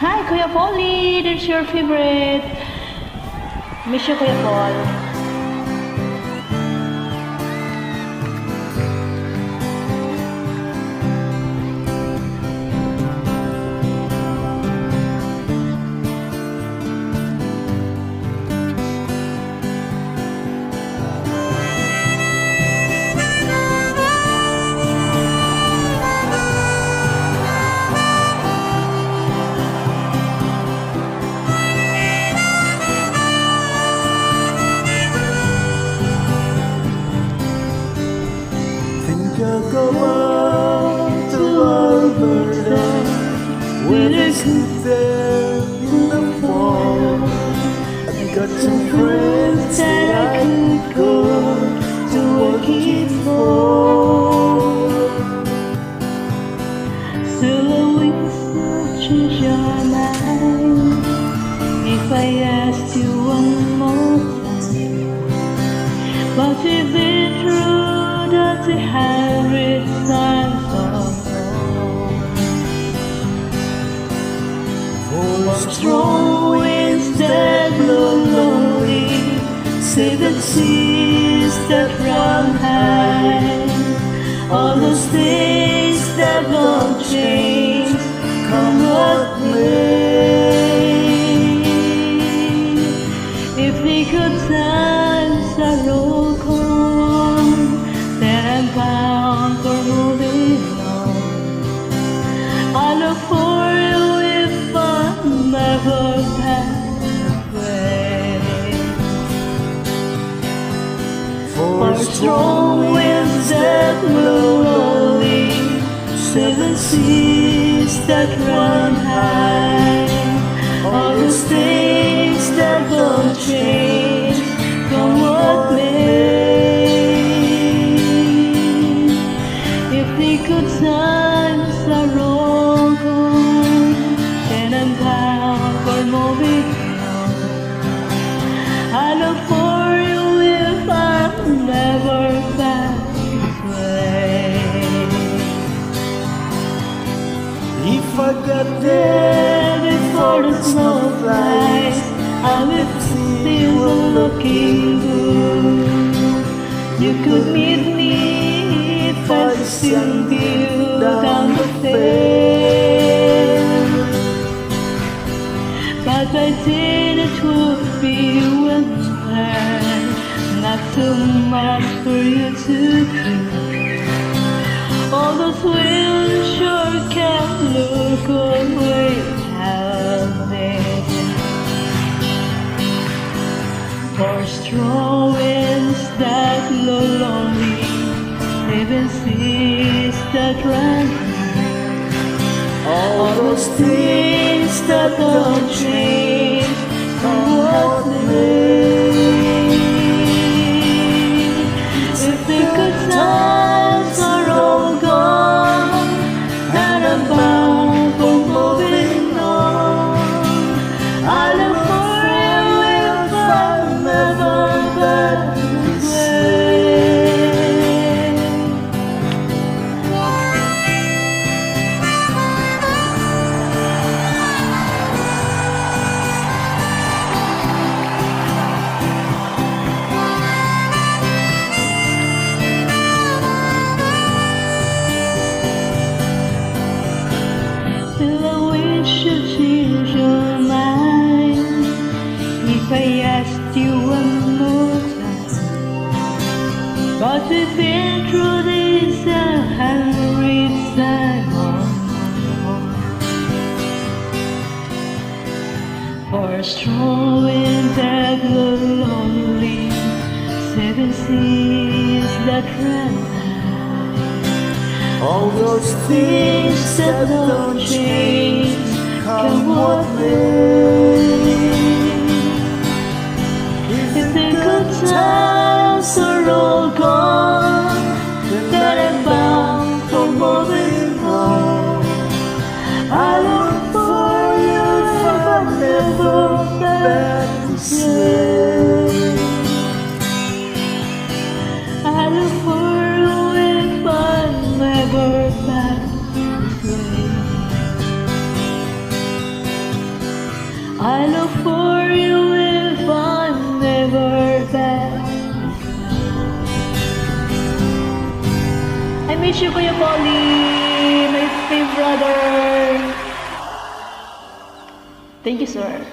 Hi, Kuya Polly! That's your favorite. Miss you, Kuya Paul. Think I'll go out to Alberta, where there's there in the fall. I've got some friends that I could go to work it for. Still a wish change your mind. If I asked you one more time, but we've been through the 300 times of For strong winds that blow lonely, seven seas that run high, all those things that don't change, come what may. If the good times are all gone, then I'm bound for moving on. I look for you if I'm ever back away. For strong winds that blow lonely, seven seas that run high, all those things that don't change, come what may. If the good times are all gone, then I'm bound for moving on. I look for you if I'm never back this way. if I got there before the snow flies, I will still looking good. You could meet me if I send you down the fair. But I did it would be winter, not too much for you to do. All those wheels sure can look away out there. For strong winds that blow lonely, seven seas that run high, all those things that don't change, come what may. If the good times are all gone, and I'm bound for moving on, I look for you if I'm never back this way. Still I wish you'd change your mind if I asked you one more time. But we've been through this 100 times. For a strong wind that blow lonely, seven seas that run high, all those things that don't change, come what may. If the good times are all gone, then I'm bound for moving on. I look for you if I'm never back to say. I look for you if I'm never back to say. I look for you if I'm never back. I miss you, Kuya Polly, my big brother. Thank you, sir.